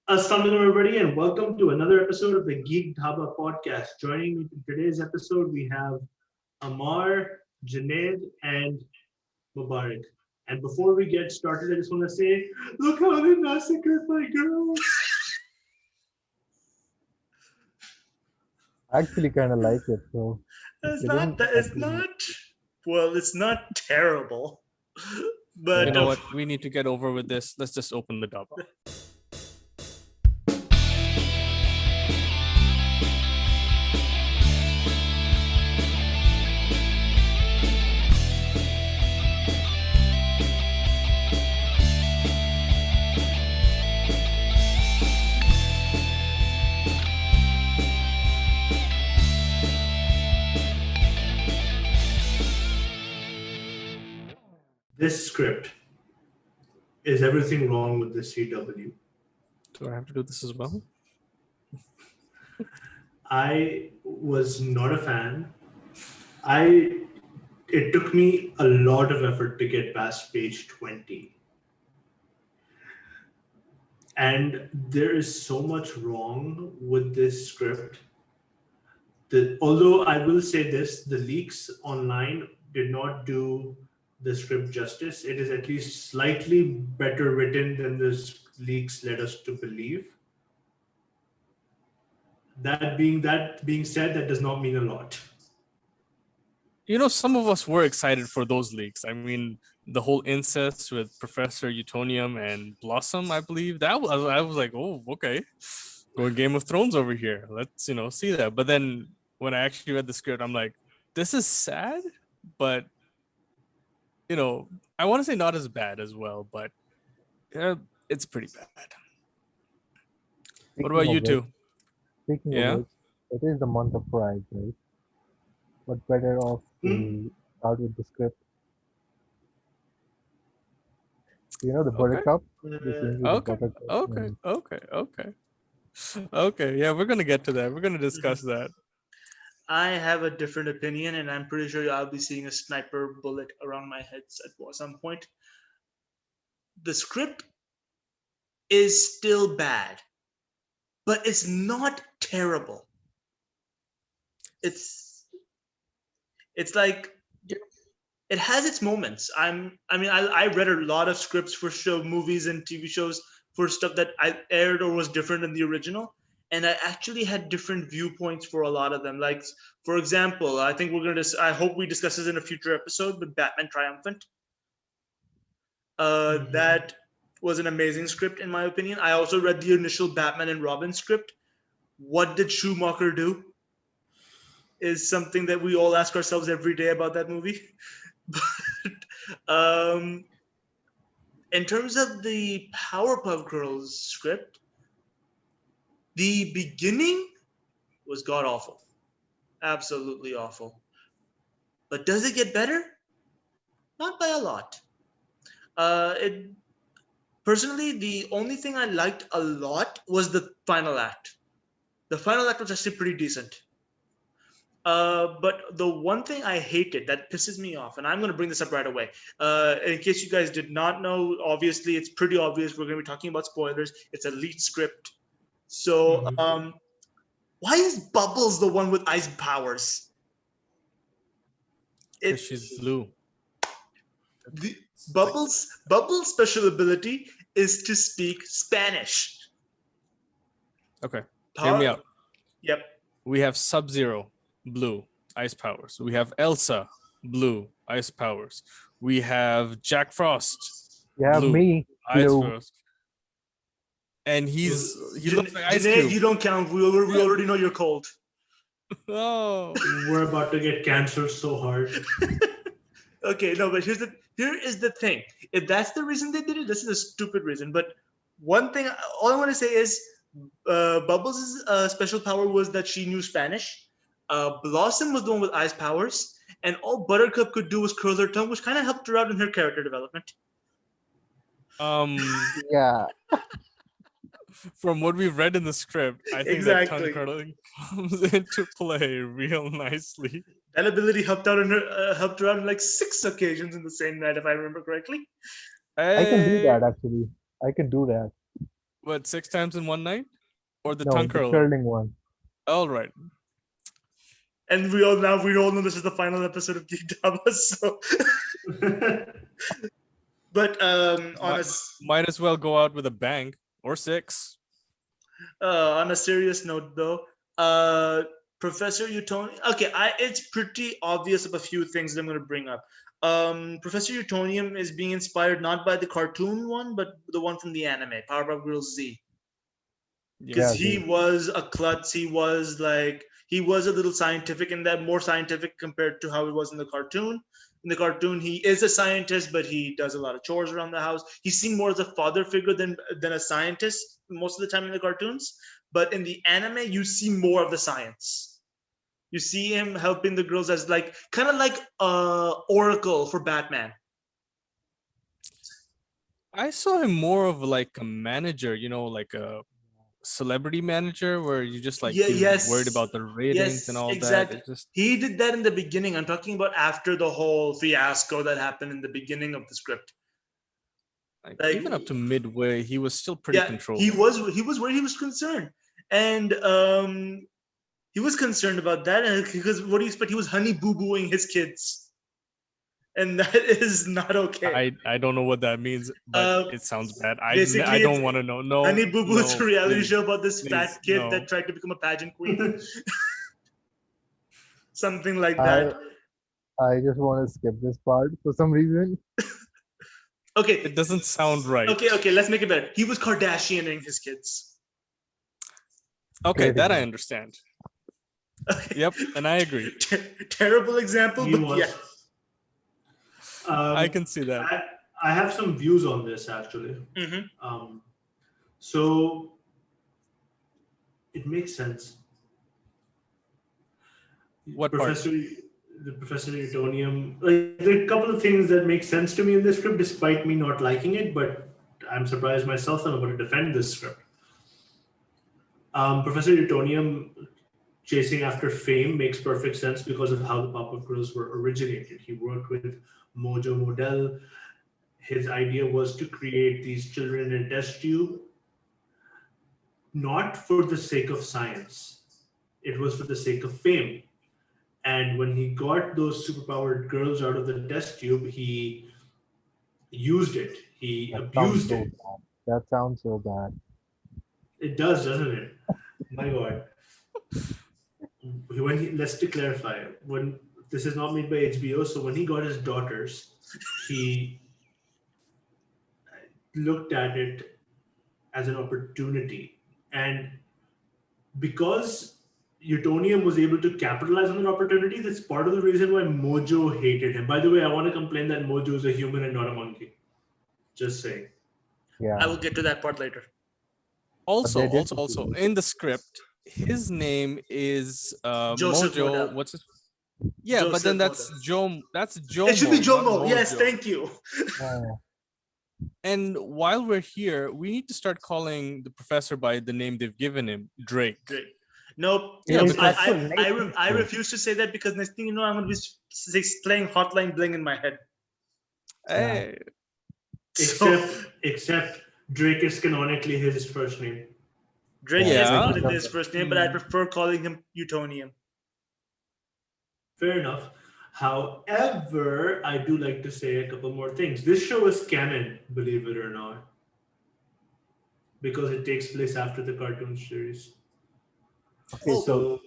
Assalamualaikum everybody and welcome to another episode of the Geek Dhaba podcast. Joining me in today's episode we have Amar, Junaid and Mubarak. And before we get started, I just want to say, look how they massacred my girls. I actually kind of like it. So It's they not didn't that. It's actually. not. Well, it's not terrible, but Yeah. You know what? We need to get over with this. Let's just open the Dhaba. This script is everything wrong with the CW. Do I have to do this as well? I was not a fan. It took me a lot of effort to get past page 20. And there is so much wrong with this script. Although I will say this, the leaks online did not do the script justice. It is at least slightly better written than the leaks led us to believe. That being said, that does not mean a lot. You know, some of us were excited for those leaks. I mean, the whole incest with Professor Utonium and Blossom, I believe, I was like, oh, okay. Going Game of Thrones over here. Let's, see that. But then when I actually read the script, I'm like, this is sad, but I want to say not as bad as well, but it's pretty bad. What about you two? Speaking Yeah? of which, it is the month of Pride, right? But better off to start with the script. You know the Buttercup. The scene with the Okay. Buttercup and- Okay. Yeah, we're gonna get to that. We're gonna discuss that. I have a different opinion, and I'm pretty sure I'll be seeing a sniper bullet around my head at some point. The script is still bad, but it's not terrible. It's like it has its moments. I read a lot of scripts for movies and TV shows for stuff that I aired or was different than the original, and I actually had different viewpoints for a lot of them. Like, for example, I think I hope we discuss this in a future episode with Batman Triumphant. That was an amazing script in my opinion. I also read the initial Batman and Robin script. What did Schumacher do? Is something that we all ask ourselves every day about that movie. But in terms of the Powerpuff Girls script, the beginning was god awful, absolutely awful. But does it get better? Not by a lot. Personally, the only thing I liked a lot was the final act. The final act was actually pretty decent. But the one thing I hated that pisses me off, and I'm going to bring this up right away. In case you guys did not know, obviously it's pretty obvious. We're going to be talking about spoilers. It's a leaked script. So why is Bubbles the one with ice powers? Because she's blue. Bubbles' special ability is to speak Spanish. Okay, hear me out. Yep. We have Sub-Zero, blue, ice powers. We have Elsa, blue, ice powers. We have Jack Frost, Yeah, blue, me. ice Blue. powers. And he looks like Ice Janae, Cube. you don't count. We already know you're cold. Oh. We're about to get canceled so hard. Okay, no, but here is the thing. If that's the reason they did it, this is a stupid reason. But one thing, all I want to say is, Bubbles' special power was that she knew Spanish. Blossom was the one with ice powers, and all Buttercup could do was curl her tongue, which kind of helped her out in her character development. Yeah. From what we've read in the script, I think that tongue curling comes into play real nicely. That ability helped her out in like 6 occasions in the same night, if I remember correctly. I can do that actually. I can do that. What, 6 times in one night? Or the No, tongue the curler? curling one. All right. And we all know this is the final episode of Geek Dhaba. So, but Might as well go out with a bang or 6. on a serious note, though, Professor Utonium. Okay, it's pretty obvious of a few things that I'm going to bring up. Professor Utonium is being inspired not by the cartoon one, but the one from the anime, Powerpuff Girls Z. Because Yeah, he was a klutz. He was a little scientific in that, more scientific compared to how he was in the cartoon. In the cartoon, he is a scientist, but he does a lot of chores around the house. He's seen more as a father figure than a scientist most of the time in the cartoons. But in the anime, you see more of the science. You see him helping the girls as kind of like Oracle for Batman. I saw him more of like a manager, like a celebrity manager, where you just like he's yes, worried about the ratings and all exactly. that. It just He did that in the beginning. I'm talking about after the whole fiasco that happened in the beginning of the script. like, even up to midway, he was still pretty controlled. He was where he was concerned, and he was concerned about that, and because what do you expect? He was honey boo booing his kids, and that is not okay. I don't know what that means, but it sounds bad. I basically, don't want to know. No, Honey Boo Boo is a reality please, show about this please, fat kid no. that tried to become a pageant queen. Something like that. I just want to skip this part for some reason. Okay. It doesn't sound right. Okay, let's make it better. He was Kardashianing his kids. Okay, that I understand. Okay. Yep, and I agree. Terrible example, but yeah. I can see that. I have some views on this actually. So it makes sense. What Professor Utonium, there are a couple of things that make sense to me in this script, despite me not liking it. But I'm surprised myself, and I'm going to defend this script. Professor Utonium chasing after fame makes perfect sense because of how the Powerpuff Girls were originated. He worked with Mojo Model. His idea was to create these children in a test tube, not for the sake of science. It was for the sake of fame. And when he got those superpowered girls out of the test tube, he used it. He abused it. That sounds so bad. It does, doesn't it? My God. Let's to clarify, when this is not made by HBO, so when he got his daughters, he looked at it as an opportunity. And because Utonium was able to capitalize on that opportunity, that's part of the reason why Mojo hated him. By the way, I want to complain that Mojo is a human and not a monkey. Just saying. Yeah. I will get to that part later. Also, in the script, his name is Joseph Mojo. Modell. What's his? Yeah, Joseph but then that's Modell. Jomo. It should be not Jomo. Yes, Mojo. thank you. And while we're here, we need to start calling the professor by the name they've given him, Drake. Nope. Yeah, I refuse to say that because next thing you know, I'm going to be playing Hotline Bling in my head. Hey. Except Drake is canonically his first name. Drake is canonically his first name, but I prefer calling him Utonium. Fair enough. However, I do like to say a couple more things. This show is canon, believe it or not, because it takes place after the cartoon series. Okay, so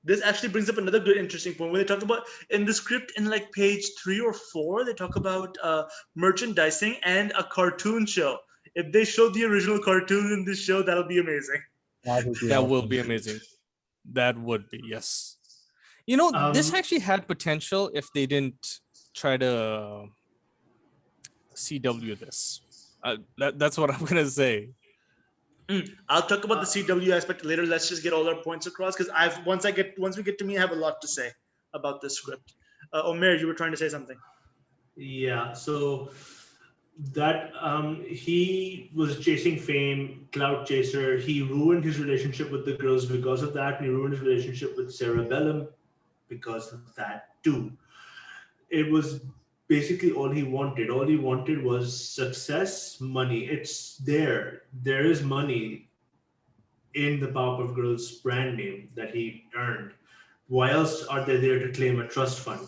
this actually brings up another good, interesting point. When they talk about in the script, in like page 3 or 4, they talk about merchandising and a cartoon show. If they show the original cartoon in this show, that'll be amazing. That will be amazing. That would be, yes. You know, this actually had potential if they didn't try to CW this. That's what I'm gonna say. I'll talk about the CW aspect later. Let's just get all our points across, because once we get to me, I have a lot to say about this script. Omer, you were trying to say something. Yeah, so that he was chasing fame, clout chaser. He ruined his relationship with the girls because of that. And he ruined his relationship with Sarah Bellum because of that too. It was basically all he wanted. All he wanted was success, money. It's there. There is money in the Powerpuff Girls brand name that he earned. Why else are they there to claim a trust fund?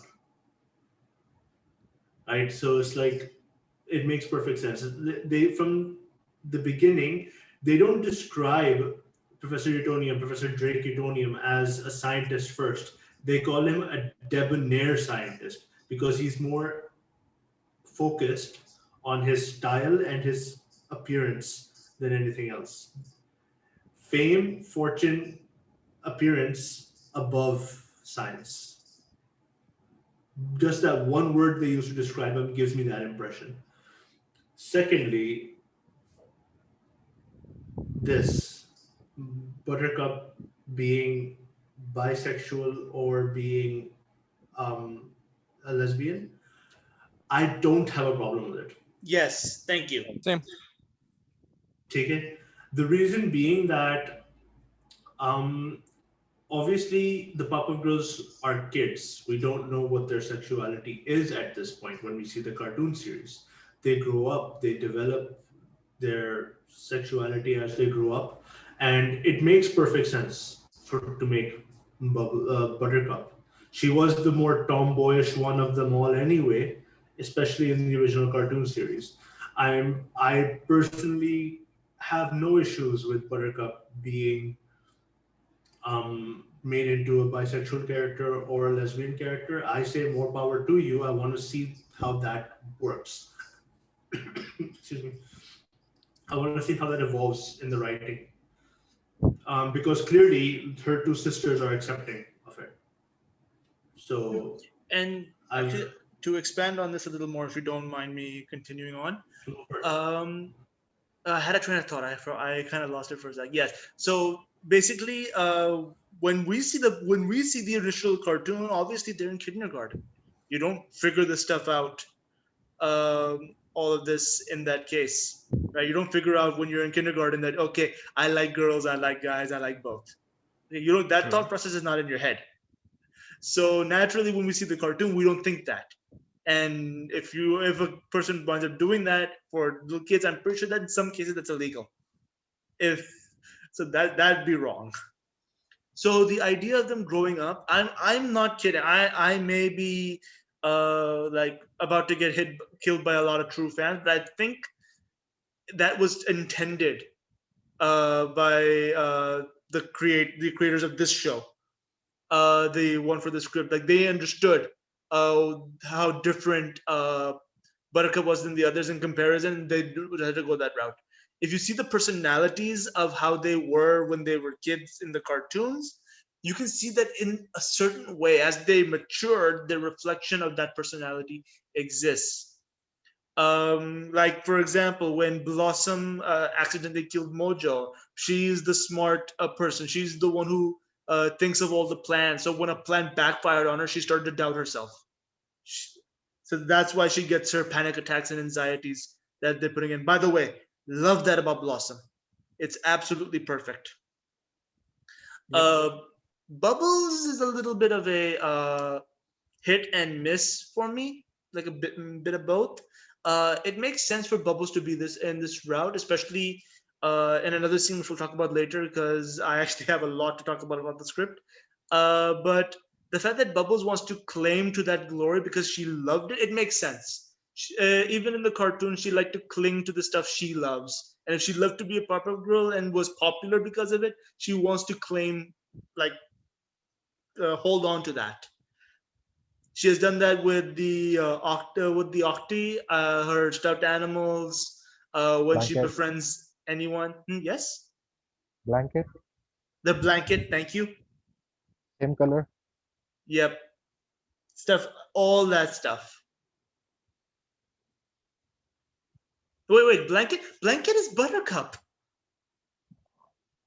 Right? So it's like it makes perfect sense. They from the beginning, they don't describe Professor Utonium, Professor Drake Utonium as a scientist first. They call him a debonair scientist because he's more focused on his style and his appearance than anything else. Fame, fortune, appearance above science. Just that one word they use to describe him gives me that impression. Secondly, this Buttercup being bisexual or being um, a lesbian, I don't have a problem with it. Yes, thank you. Same. Take it. The reason being that um, obviously the Powerpuff Girls are kids. We don't know what their sexuality is at this point when we see the cartoon series. They grow up, they develop their sexuality as they grow up, and it makes perfect sense to make Buttercup. She was the more tomboyish one of them all anyway, especially in the original cartoon series. I personally have no issues with Buttercup being made into a bisexual character or a lesbian character. I say more power to you. I want to see how that works. Excuse me. I want to see how that evolves in the writing. Because clearly her two sisters are accepting of it. So And I actually, to expand on this a little more, if you don't mind me continuing on, I had a train of thought. I kind of lost it for a sec. Yes. So basically, when we see the original cartoon, obviously they're in kindergarten. You don't figure this stuff out. All of this in that case, right? You don't figure out when you're in kindergarten that okay, I like girls, I like guys, I like both. You know that thought process is not in your head. So naturally, when we see the cartoon, we don't think that. And if a person winds up doing that for little kids, I'm pretty sure that in some cases that's illegal. If so, that'd be wrong. So the idea of them growing up, I'm not kidding. I may be like about to get killed by a lot of true fans, but I think that was intended by the creators of this show, the one for the script. Like they understood how different Buttercup was than the others in comparison. They had to go that route. If you see the personalities of how they were when they were kids in the cartoons, you can see that in a certain way, as they matured, the reflection of that personality exists. Like for example, when Blossom accidentally killed Mojo, she's the smart person. She's the one who thinks of all the plans. So when a plan backfired on her, she started to doubt herself. So that's why she gets her panic attacks and anxieties that they're putting in. By the way, love that about Blossom. It's absolutely perfect. Bubbles is a little bit of a hit and miss for me, like a bit of both. It makes sense for Bubbles to be this route, especially in another scene which we'll talk about later, because I actually have a lot to talk about the script. But the fact that Bubbles wants to claim to that glory because she loved it, it makes sense. Even in the cartoon, she liked to cling to the stuff she loves, and if she loved to be a Powerpuff Girl and was popular because of it, she wants to claim, like, hold on to that. She has done that with the Octi, her stuffed animals, when she Blanket. befriends anyone. Yes, Blanket, the blanket. Thank you. same color. Yep, stuff, all that stuff. Wait, blanket is Buttercup.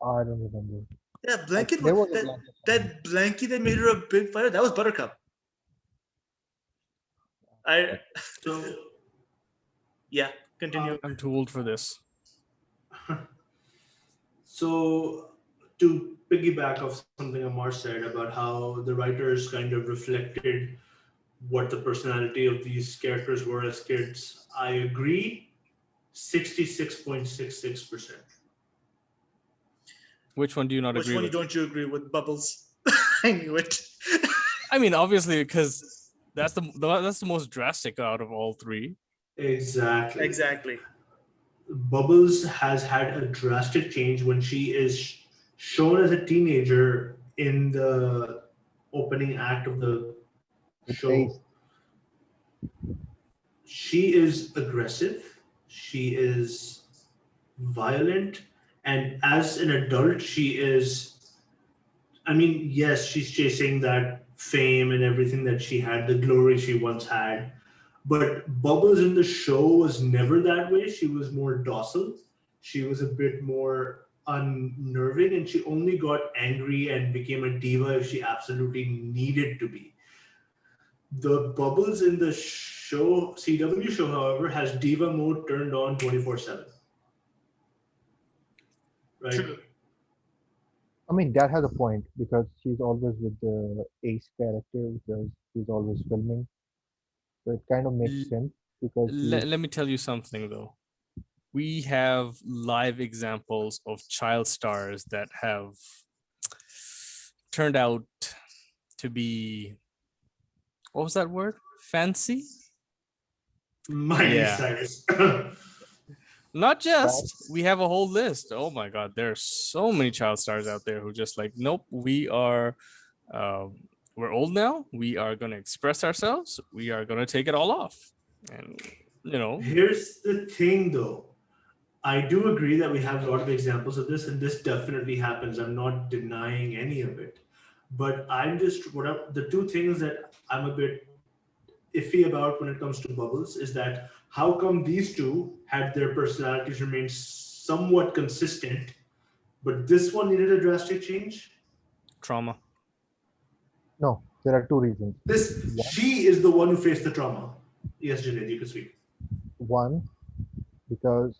I don't remember. Yeah, blanket. There was a blanket. That blanket that made her a big fighter. That was Buttercup. so Yeah, continue. I'm too old for this. So, to piggyback off something Amar said about how the writers kind of reflected what the personality of these characters were as kids. I agree, 66.66%. Which one do you not Which agree one with? don't you agree with, Bubbles? I knew it. I mean, obviously, because that's the most drastic out of all three. Exactly. Exactly. Bubbles has had a drastic change when she is shown as a teenager in the opening act of the The face. show. She is aggressive, she is violent, and as an adult, she is. I mean, yes, she's chasing that fame and everything that she had, the glory she once had. But Bubbles in the show was never that way. She was more docile. She was a bit more unnerving, and she only got angry and became a diva if she absolutely needed to be. The Bubbles in the show, CW show, however, has diva mode turned on 24/7. Right? True. I mean, that has a point because she's always with the Ace character because he's always filming. So it kind of makes L- sense because she's let me tell you something though. We have live examples of child stars that have turned out to be, what was that word? Fancy? Miley Yeah. Cyrus. Not just, Facts. we have a whole list. Oh my God, there are so many child stars out there who just like, nope, um, we're old now. We are going to express ourselves. We are going to take it all off. And, you know, Here's the thing though. I do agree that we have a lot of examples of this, and this definitely happens. I'm not denying any of it. But I'm just the two things that I'm a bit iffy about when it comes to Bubbles is that how come these two had their personalities remain somewhat consistent, but this one needed a drastic change? trauma. No, there are two reasons. This One, she is the one who faced the trauma. Yes, Junaid, you can speak. one because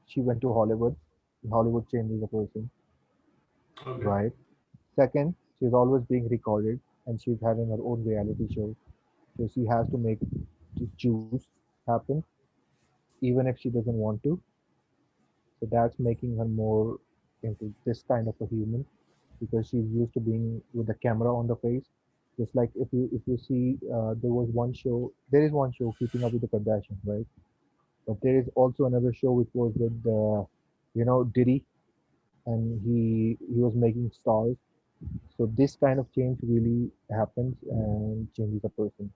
she went to Hollywood. And Hollywood changes a person, Okay. right? Second, she's always being recorded and she's having her own reality show. So she has to make to choose happen even if she doesn't want to. So that's making her more into this kind of a human because she's used to being with the camera on the face. Just like if you see, there is one show, Keeping Up with the Kardashians, right? But there is also another show which was with Diddy, and he was making stars. So this kind of change really happens and changes a person.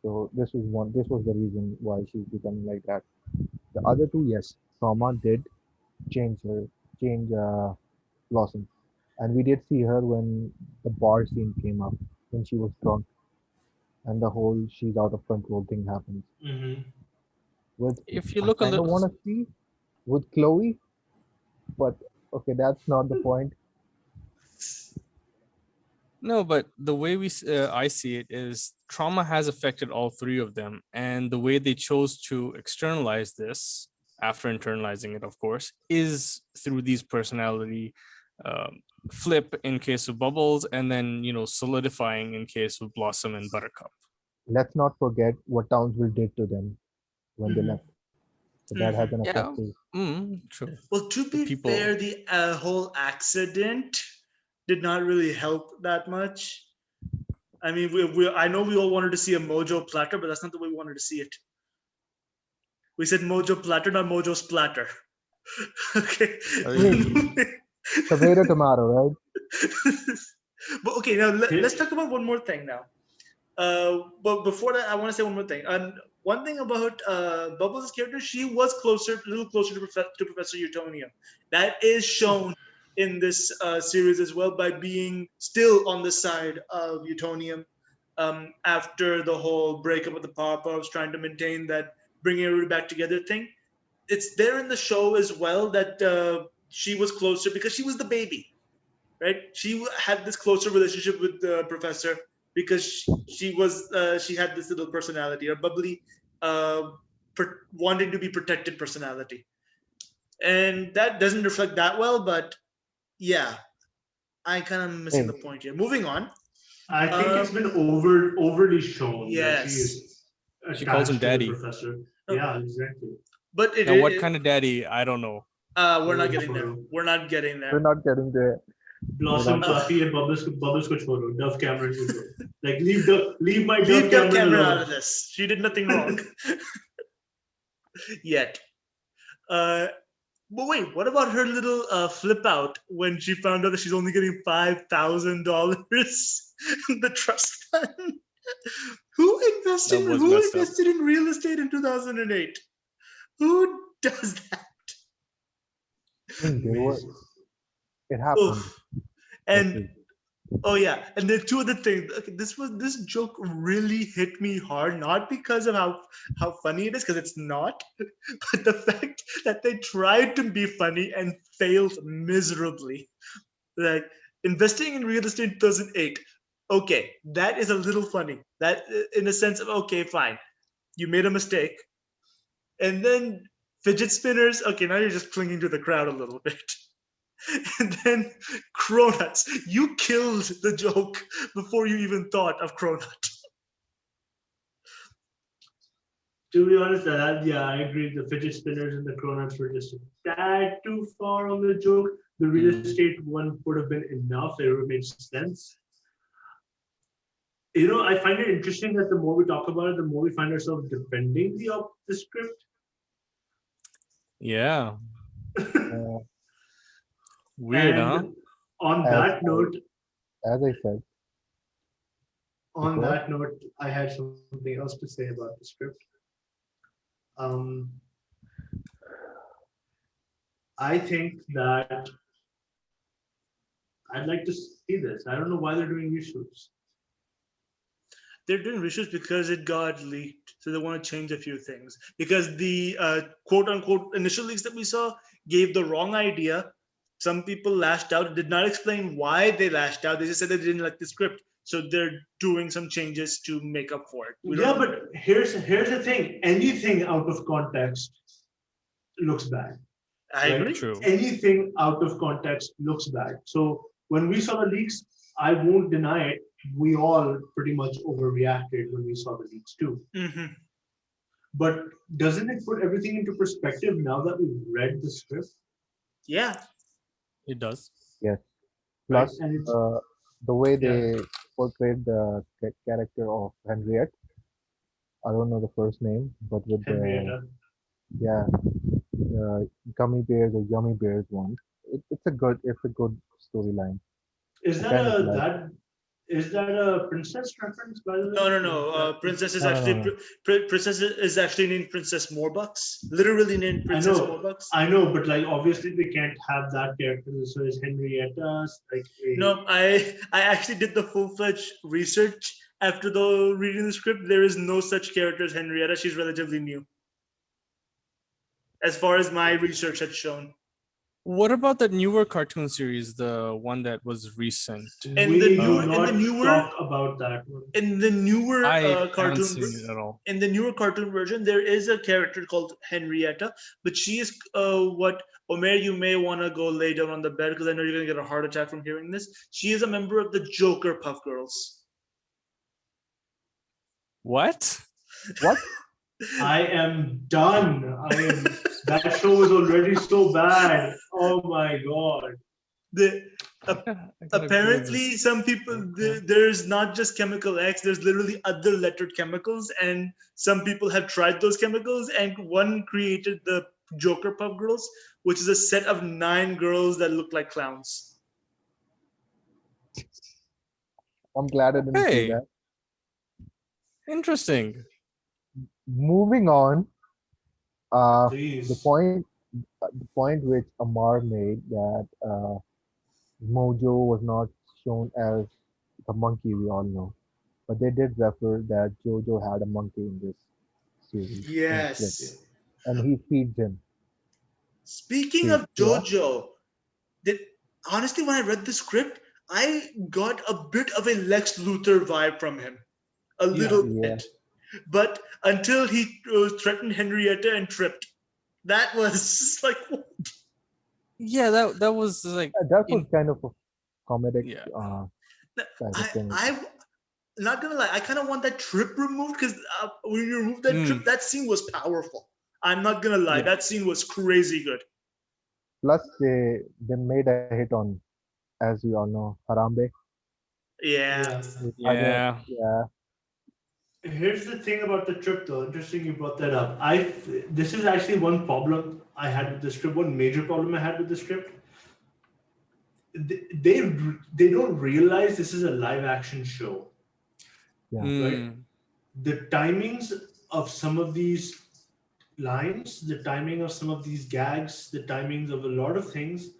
So this was the reason why she's becoming like that. The other two, yes, trauma did change her, change Blossom. And we did see her when the bar scene came up, when she was drunk, and the whole she's out of control thing happens. Mm-hmm. With If you I look a kind of little, want to see with Chloe, but okay, that's not the point. no, but the way I see it is trauma has affected all three of them. And the way they chose to externalize this after internalizing it, of course, is through these personality um, flip in case of Bubbles, and then, solidifying in case of Blossom and Buttercup. Let's not forget what Townsville did to them when they Mm-hmm. left. So that has an effect Yeah, too. true. Well, to The be fair, people, the whole accident did not really help that much. I mean, I know we all wanted to see a Mojo platter, but that's not the way we wanted to see it. We said Mojo platter, not Mojo splatter. Okay. I mean, tomato, tomato, right? But okay, now let's Here, talk about one more thing now. But before that, I want to say one more thing. And one thing about Bubbles' character, she was a little closer to Professor Utonium. That is shown in this series as well by being still on the side of Utonium after the whole breakup with the Powerpuffs, trying to maintain that bringing everybody back together thing. It's there in the show as well that she was closer because she was the baby, right? She had this closer relationship with the professor because she had this little personality, or bubbly, uh, wanting to be protected personality, and that doesn't reflect that well. But yeah, I kind of missing Hey, the point here. Moving on. I think it's been overly shown that she Yes. is She calls him attached to the daddy. professor. Oh. Yeah, exactly. But Now, what kind of daddy? I don't know. we're not Oh, getting there. photo. We're not getting We're there. not getting there. Blossom, We're not- Puffy, and Bubbles ko chodo. Dove Cameron ko chodo. Like leave my Leave Dove Dove Cameron Cameron out alone. of this. She did nothing wrong. Yet. But wait, what about her little flip out when she found out that she's only getting $5,000 in the trust fund? Who invested That was messed up. in real estate in 2008? Who does that? I mean, Amazing. it happened. Oof. And oh yeah, and then two other things. Okay, this joke really hit me hard, not because of how funny it is, because it's not, but the fact that they tried to be funny and failed miserably. Like investing in real estate in 2008. Okay, that is a little funny. That in a sense of okay, fine, you made a mistake, and then fidget spinners. Okay, now you're just clinging to the crowd a little bit. And then Cronuts. You killed the joke before you even thought of Cronut. To be honest, yeah, I agree. The fidget spinners and the cronuts were just a tad too far on the joke. The real estate one would have been enough. It would have made sense. You know, I find it interesting that the more we talk about it, the more we find ourselves defending the script. Yeah. Uh, Weird, And huh? on As that I- note, as I said, before, I had something else to say about the script. I think that I'd like to see this. I don't know why they're doing reshoots. They're doing reshoots because it got leaked, so they want to change a few things. Because the quote unquote initial leaks that we saw gave the wrong idea. Some people lashed out, did not explain why they lashed out. They just said they didn't like the script. So they're doing some changes to make up for it. Yeah, but here's the thing. Anything out of context looks bad. I right? agree. True. Anything out of context looks bad. So when we saw the leaks, I won't deny it. We all pretty much overreacted when we saw the leaks too. Mhm. But doesn't it put everything into perspective now that we've read the script? Yeah. It does. yes. Right? Plus, And it's the way they portrayed the character of Henriette. I don't know the first name, but with Henrietta. gummy bears or yummy bears one. It's a good storyline. Is I that kind of a like. that is that a princess reference by the way? No. Princess is No, no, actually no. Princess is actually named Princess Morbucks. Literally named Princess know. Morbucks. I know, but like obviously they can't have that character. So is Henrietta like No, I actually did the full-fledged research after the reading the script. There is no such character as Henrietta. She's relatively new, as far as my research had shown. What about that newer cartoon series, the one that was recent? And we the do newer- and not the newer- talk about that one. In the newer I haven't cartoon, seen it at all. in the newer cartoon version, there is a character called Henrietta, but she is what Omer, you may want to go lay down on the bed because I know you're gonna get a heart attack from hearing this. She is a member of the Joker Puff Girls. What? What? I am done. That show was already so bad. Oh my god. The I gotta apparently Google some people there's not just chemical X, there's literally other lettered chemicals, and some people have tried those chemicals, and one created the Joker Puff Girls, which is a set of 9 girls that look like clowns. I'm glad I didn't see Hey. that. this. Interesting. Moving on. The Please. point which Amar made that Mojo was not shown as the monkey we all know, but they did refer that Jojo had a monkey in this series. Yes. And he feeds him. Speaking of JoJo, honestly, when I read the script, I got a bit of a Lex Luthor vibe from him. A little Yeah. bit. But until he threatened Henrietta and tripped. That was like, what? Yeah, that was like That was kind of a comedic Yeah. type of thing. not gonna lie, I kind of want that trip removed because when you remove that trip, that scene was powerful. I'm not gonna lie, Yeah. that scene was crazy good. Plus, they made a hit on, as we all know, Harambe. Yeah. Yeah. Yeah, Here's the thing about the trip, though. Interesting you brought that up. This is actually one problem I had with the script. One major problem I had with the script. They don't realize this is a live action show, yeah, right? Mm. The timings of some of these lines, the timing of some of these gags, the timings of a lot of things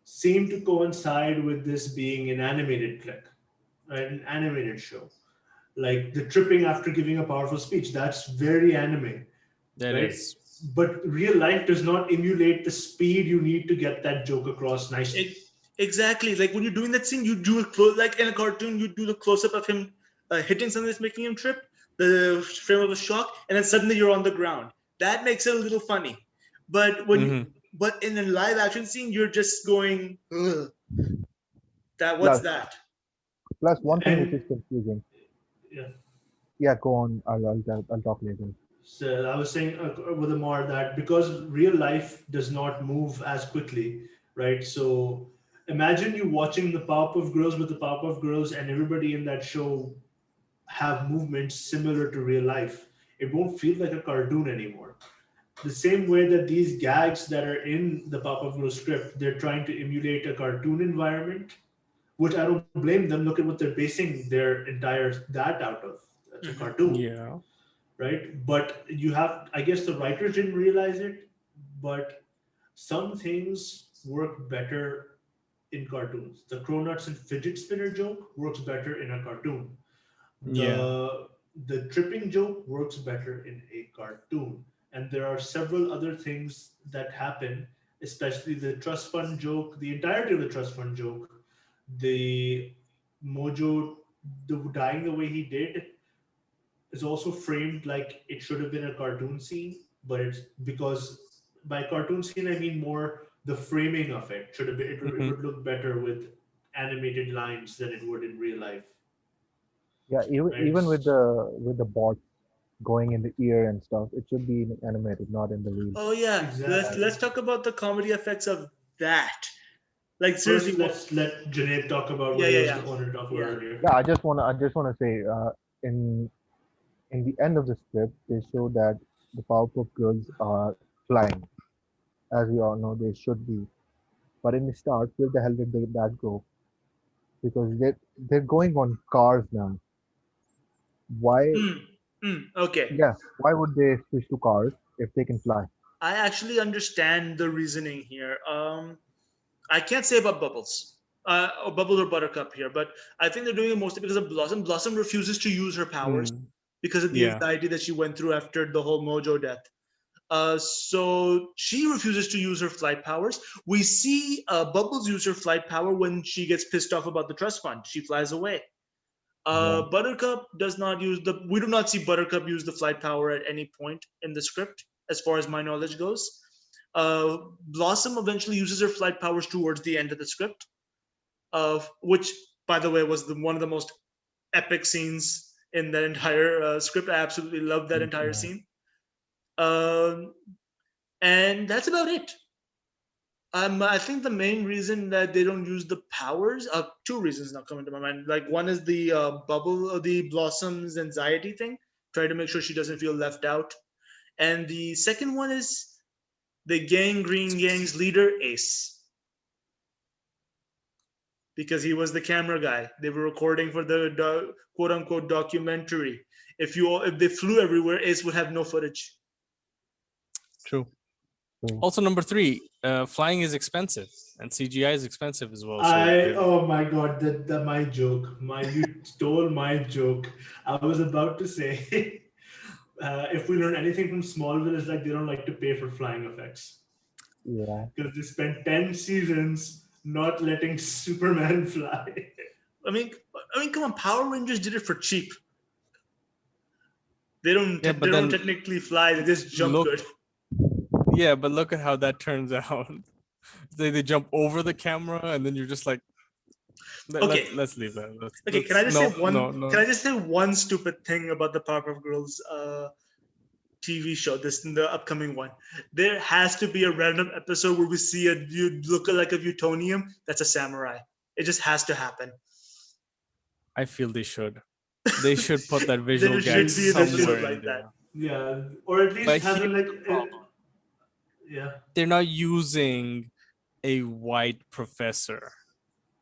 seem to coincide with this being an animated clip, right? An animated show. Like the tripping after giving a powerful speech, that's very anime, That right? is. But real life does not emulate the speed you need to get that joke across nicely. Exactly. Like when you're doing that scene, you do it like in a cartoon, you do the close up of him hitting something that's making him trip, the frame of a shock, and then suddenly you're on the ground. That makes it a little funny. But but in a live action scene, you're just going, ugh, what's plus, that? plus one thing which is And confusing. yeah, Yeah, go on. I'll talk later. so I was saying with Amar that because real life does not move as quickly, right? So imagine you watching the Powerpuff Girls with the Powerpuff Girls, and everybody in that show have movements similar to real life. It won't feel like a cartoon anymore. The same way that these gags that are in the Powerpuff Girls script, they're trying to emulate a cartoon environment, which I don't blame them. Look at what they're basing their entire that out of. That's a Mhm. cartoon, Yeah. right? But you have, I guess the writers didn't realize it, but some things work better in cartoons. The Cronuts and fidget spinner joke works better in a cartoon. Yeah. The tripping joke works better in a cartoon. And there are several other things that happen, especially the trust fund joke, the entirety of the trust fund joke, the Mojo dying the way he did is also framed like it should have been a cartoon scene, but it's because by cartoon scene I mean more the framing of it should have been it Mhm. would look better with animated lines than it would in real life, Yeah, right? even with the bot going in the ear and stuff, it should be animated, not in the real. Oh yeah, Exactly. let's talk about the comedy effects of that. Like seriously, First, what? let's let Junaid talk about Yeah, what he yeah, was yeah, wanted to talk about yeah. earlier. Yeah, I just wanna say, in the end of the script, they show that the Powerpuff Girls are flying, as we all know they should be. But in the start, where the hell did that go? Because they're going on cars now. Why? Okay, Yeah, why would they switch to cars if they can fly? I actually understand the reasoning here. I can't say about Bubbles, or Bubbles or Buttercup here, but I think they're doing it mostly because of Blossom. Blossom refuses to use her powers Mm. because of the Yeah. anxiety that she went through after the whole Mojo death. So she refuses to use her flight powers. We see Bubbles use her flight power when she gets pissed off about the trust fund. She flies away. Yeah, Buttercup does not use the. We do not see Buttercup use the flight power at any point in the script, as far as my knowledge goes. Blossom eventually uses her flight powers towards the end of the script, which, by the way, was one of the most epic scenes in that entire script. I absolutely love that entire yeah, scene. Um, and that's about it. I think the main reason that they don't use the powers, two reasons now coming to my mind. Like one is the bubble, the Blossom's anxiety thing, try to make sure she doesn't feel left out, and the second one is the Green Gang's leader, Ace, because he was the camera guy. They were recording for the quote unquote documentary. If they flew everywhere, Ace would have no footage. True. true. Also, number three, flying is expensive and CGI is expensive as well. So Oh my god, my joke, you stole my joke. I was about to say, if we learn anything from Smallville, is like they don't like to pay for flying effects Yeah, because they spent 10 seasons not letting Superman fly. I mean, come on, Power Rangers did it for cheap. yeah, They but don't then technically fly. They just jump look, good. yeah, but look at how that turns out. They jump over the camera and then you're just like, Okay. Let's leave that. Okay, can I just say one? No. Can I just say one stupid thing about the Powerpuff Girls TV show? This in the upcoming one, there has to be a random episode where we see a look-alike of Utonium that's a samurai. It just has to happen. I feel they should. They should put that There visual should gag be an episode somewhere in like there. that. Yeah, or at least But have it here's like the problem. yeah. They're not using a white professor.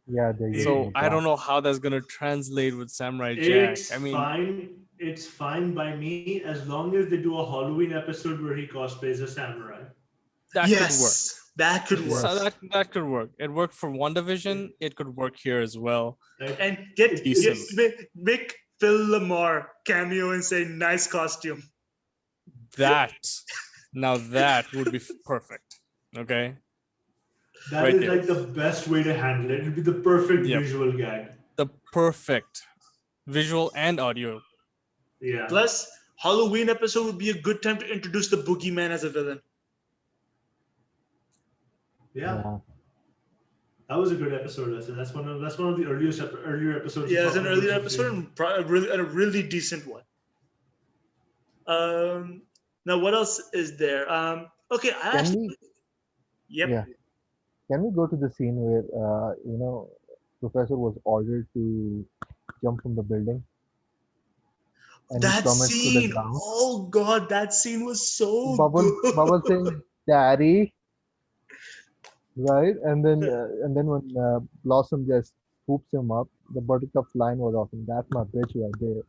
Yeah, they're It- So using I don't that. know how that's gonna translate with Samurai Jack. It's I mean, fine. It's fine by me as long as they do a Halloween episode where he cosplays a samurai. that could work. Yes, that could work. So that could work. It worked for WandaVision. It could work here as well. Right? And get Decently. make Phil Lamar cameo and say nice costume. Now that would be perfect. Okay. That Right is there. like the best way to handle it. It'd be the perfect Yep. visual gag. The perfect visual and audio. Yeah. Plus, Halloween episode would be a good time to introduce the Boogeyman as a villain. Yeah. That was a good episode. That's one of the earlier episodes. Yeah, it's an Powerpuff earlier Girls episode and a really decent one. Now what else is there? Okay, I Can actually, we? yep. Yeah. Can we go to the scene where Professor was ordered to jump from the building? And he That plummets to the scene, ground. oh god, that scene was so Bubble good. saying, "Daddy," right? And then when Blossom just swoops him up, the Buttercup line was awesome. That's my bitch right there.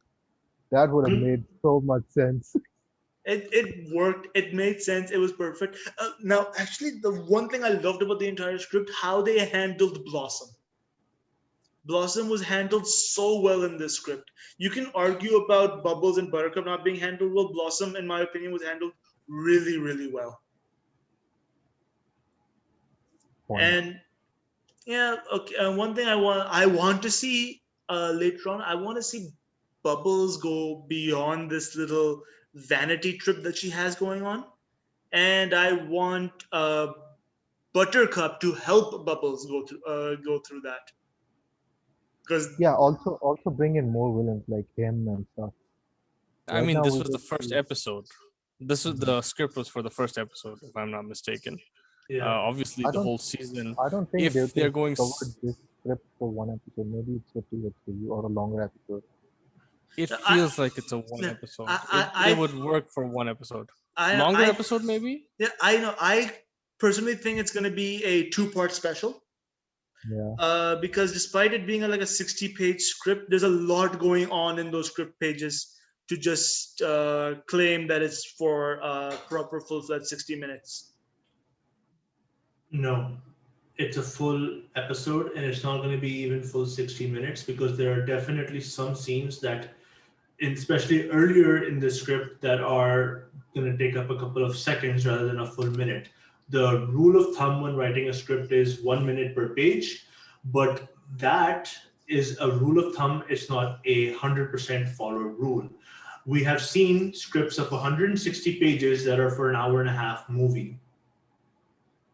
That would have made so much sense. It worked. It made sense. It was perfect. Now, actually, the one thing I loved about the entire script, how they handled Blossom. Blossom was handled so well in this script. You can argue about Bubbles and Buttercup not being handled well. Blossom, in my opinion, was handled really, really well. Point. And yeah, okay. One thing I want to see later on, I want to see Bubbles go beyond this little vanity trip that she has going on, and I want Buttercup to help Bubbles go through that. Because Yeah, also bring in more villains like him and stuff. I Right mean, now this we was the just first see- episode. This was the script was for the first episode, if I'm not mistaken. Yeah. Obviously, I the don't- whole season. I don't think If they're going, covered this script for one episode. Maybe it's a 2 episode or a longer episode. it I- feels like it's a one episode. It would work for one episode. Longer episode, maybe. Yeah, I know. I personally think it's going to be a 2-part special. Yeah. Because despite it being like a 60-page script, there's a lot going on in those script pages to just claim that it's for proper full-fledged 60 minutes. No, it's a full episode, and it's not going to be even full 60 minutes because there are definitely some scenes that, especially earlier in the script, that are going to take up a couple of seconds rather than a full minute. The rule of thumb when writing a script is 1 minute per page, but that is a rule of thumb. It's not a 100% followed rule. We have seen scripts of 160 pages that are for an hour and a half movie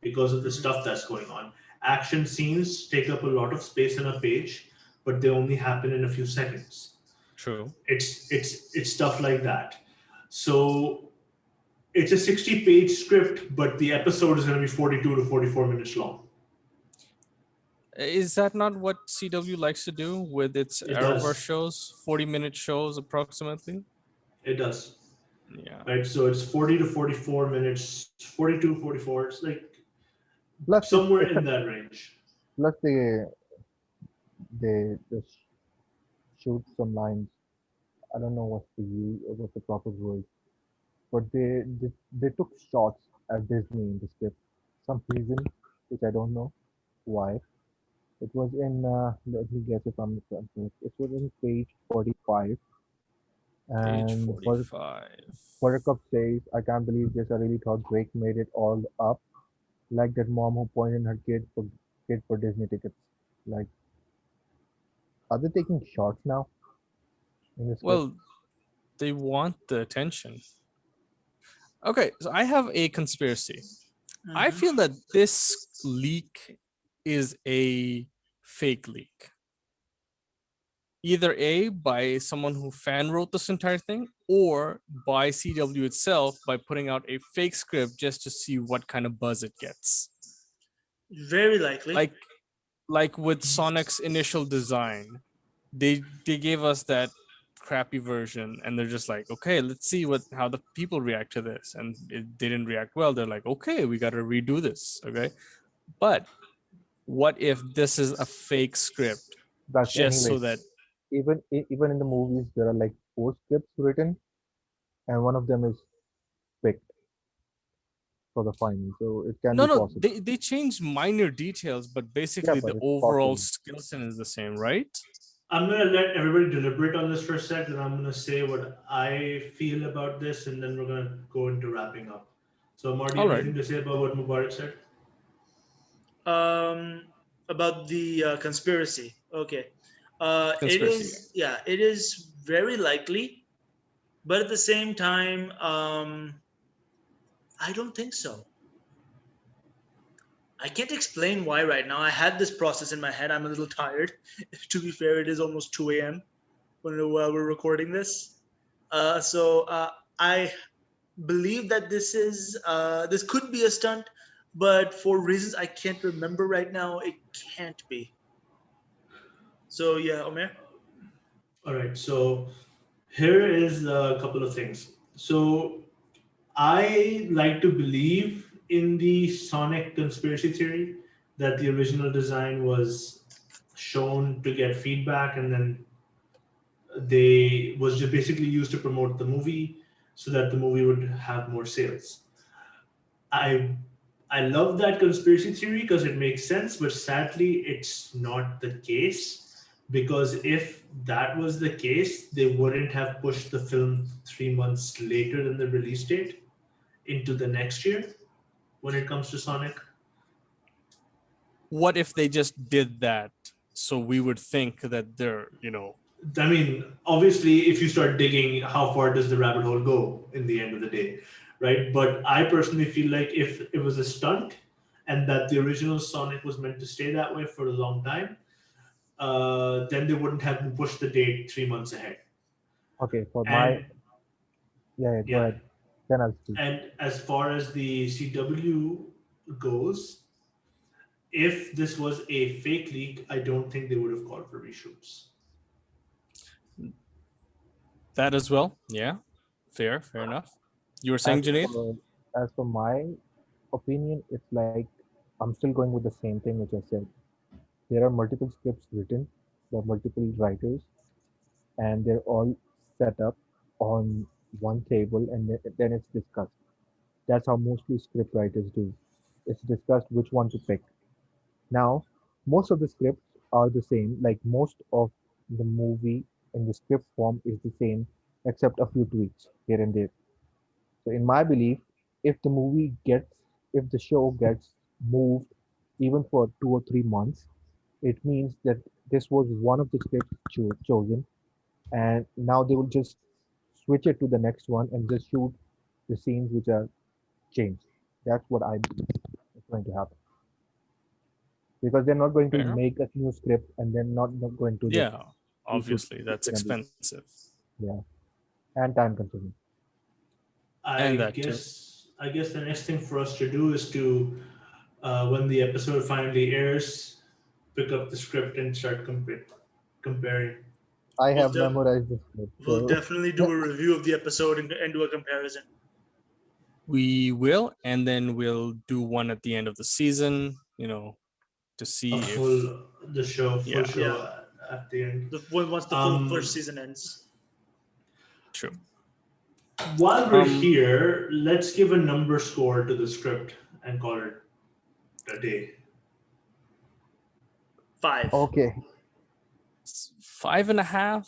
because of the stuff that's going on. Action scenes take up a lot of space on a page, but they only happen in a few seconds. True. It's stuff like that. So it's a 60-page script, but the episode is going to be 42 to 44 minutes long. Is that not what CW likes to do with its It Arrowverse does. shows? 40-minute shows, approximately. It does. Yeah. Right, so it's 40 to 44 minutes, 42, 44. It's like Plus, somewhere in that range. plus they just shoot some lines. I don't know what's the proper word, but they took shots at Disney in the script. Some reason which I don't know why. It was in let me guess if I'm mistaken. It was in page 45, Page and 45. Buttercup says, "I can't believe this. I really thought Drake made it all up, like that mom who pointed her kid for Disney tickets." Like, are they taking shots now? In the script? Well, they want the attention. Okay, so I have a conspiracy. I feel that this leak is a fake leak. Either A, by someone who fan wrote this entire thing, or by CW itself by putting out a fake script just to see what kind of buzz it gets. Very likely. Like with Sonic's initial design, they gave us that crappy version, and they're just like, okay, let's see how the people react to this, and it didn't react well. They're like, okay, we got to redo this. Okay, but what if this is a fake script That's just anyway. so that Even in the movies, there are like 4 scripts written, and one of them is picked for the final. So it can be no, possible. they change minor details, but Yeah, basically but the it's overall possible. skill set is the same, right? I'm gonna let everybody deliberate on this for a sec, and I'm gonna say what I feel about this, and then we're gonna go into wrapping up. So, Marty, All right. anything to say about what Mubarak said? About the conspiracy. Okay. Conspiracy. It is very likely, but at the same time, I don't think so. I can't explain why right now. I had this process in my head. I'm a little tired. To be fair, it is almost 2 a.m. While we're recording this. So I believe that this could be a stunt, but for reasons I can't remember right now, it can't be. So yeah, Omer. All right. So, here is a couple of things. So, I like to believe in the Sonic conspiracy theory that the original design was shown to get feedback, and then they was just basically used to promote the movie so that the movie would have more sales. I I love that conspiracy theory because it makes sense, but sadly it's not the case, because if that was the case, they wouldn't have pushed the film 3 months later than the release date into the next year when it comes to Sonic. What if they just did that so we would think that they're, I mean, obviously, if you start digging, how far does the rabbit hole go in the end of the day, right? But I personally feel like if it was a stunt and that the original Sonic was meant to stay that way for a long time, then they wouldn't have pushed the date 3 months ahead. Okay, for my And yeah, go yeah, ahead. Then I'll speak. and as far as the CW goes, if this was a fake leak, I don't think they would have called for reshoots. that as well. Yeah, fair enough. You were As saying, Junaid? for as for my opinion, it's like I'm still going with the same thing which I said. There are multiple scripts written, there are multiple writers, and they're all set up on one table, and then it's discussed. That's how mostly script writers do. It's discussed which one to pick. Now, most of the scripts are the same, like most of the movie in the script form is the same, except a few tweaks here and there. So, in my belief, if the if the show gets moved even for 2 or 3 months, it means that this was one of the scripts chosen, and now they will just switch it to the next one and just shoot the scenes which are changed. That's what I believe is going to happen, because they're not going to Fair. make a new script and then not going to just Yeah, reshoot obviously that's it and expensive, yeah, and time consuming. and I that too. guess the next thing for us to do is to, when the episode finally airs, pick up the script and start comparing. I We'll have de- memorized the script, we'll so definitely do a review of the episode and do a comparison. We will, and then we'll do one at the end of the season, to A see if, full the show, full yeah, show Yeah, at the end. once the full first Um, season ends. true. while we're Um, here, let's give a number score to the script and call it a day. 5. okay, 5.5,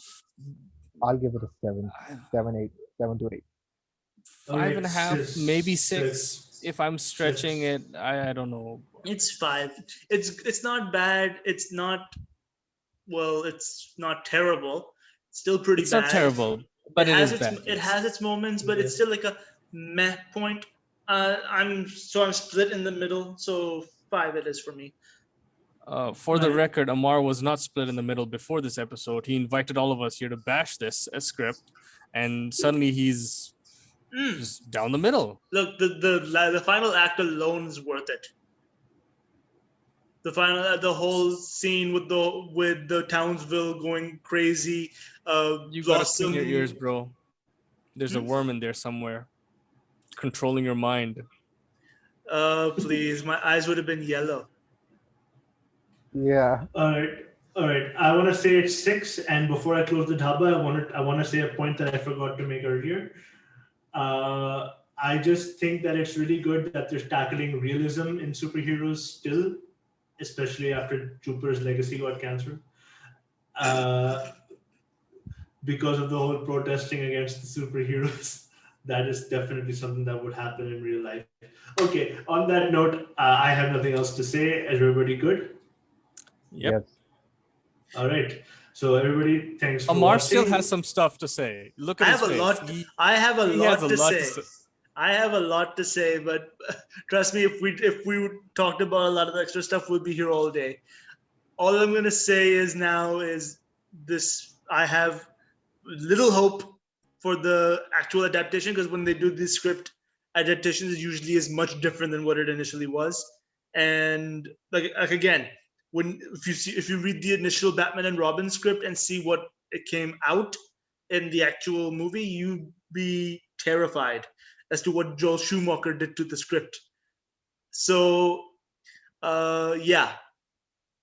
I'll give it a 7, 7, 8, 7 to 8. five Okay, and a half, maybe six. six, If I'm stretching six. it, I don't know. It's 5. It's not bad. It's not, well, it's not terrible. It's still pretty It's not bad. terrible, but it is bad. It Yes. has its moments, but Yeah. it's still like a meh point. I'm split in the middle, so 5 it is for me. For the Right. record, Amar was not split in the middle before this episode. He invited all of us here to bash this script, and suddenly he's Mm. just down the middle. Look, the final act alone is worth it. The whole scene with the Townsville going crazy. You gotta clean your Blossom. ears, bro. There's a worm in there somewhere, controlling your mind. Please, my eyes would have been yellow. Yeah. All right. I want to say it's 6, and before I close the dhaba, I want to say a point that I forgot to make earlier. I just think that it's really good that they're tackling realism in superheroes still, especially after Jupiter's legacy got canceled. Because of the whole protesting against the superheroes, that is definitely something that would happen in real life. Okay, on that note, I have nothing else to say. Is everybody good? Yep. Yes. All right. So everybody, thanks for Amar watching. still has some stuff to say. Look at I his have a face. lot. He- I have a he lot has a to lot say. to say. I have a lot to say, but trust me, if we talked about a lot of the extra stuff, we'll be here all day. All I'm gonna say is now is this: I have little hope for the actual adaptation, because when they do these script adaptations, it usually is much different than what it initially was. And like again, if you read the initial Batman and Robin script and see what it came out in the actual movie, you'd be terrified as to what Joel Schumacher did to the script. So yeah,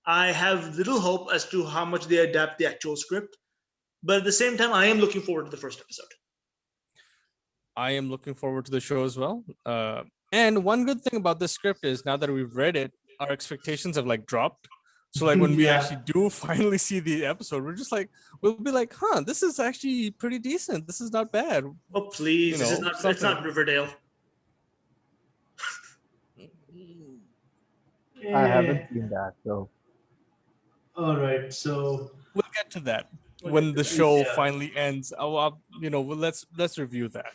I have little hope as to how much they adapt the actual script. But at the same time, I am looking forward to the first episode. I am looking forward to the show as well. And one good thing about this script is now that we've read it, our expectations have like dropped. So like when we Yeah. actually do finally see the episode, we're just like, we'll be like, huh, this is actually pretty decent. This is not bad. Oh please, You this is know, not. It's something. not Riverdale. I haven't seen that, so All right. So We'll get to that We'll when get the to show Yeah. finally ends. You know, let's review that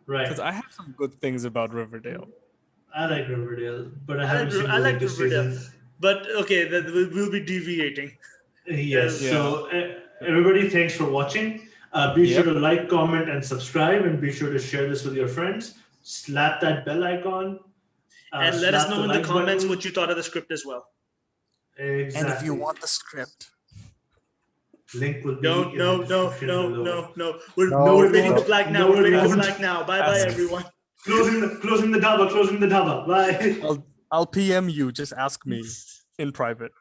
because right. I have some good things about Riverdale. I like Riverdale, but I I haven't like, seen I the like latest Riverdale, season. but okay, that we'll be deviating. Yes. Yeah. So everybody, thanks for watching. Be sure Yep. to like, comment, and subscribe, and be sure to share this with your friends. Slap that bell icon. And let us slap know in the like comments button. what you thought of the script as well. Exactly. And if you want the script, link will be No, in no, the no, description no, below. no, no. We're No, fading no. to black now. No, We're fading to don't. black now. Bye bye, Ask- everyone. Closing the dhaba. Closing the dhaba. Bye. I'll PM you. Just ask me in private.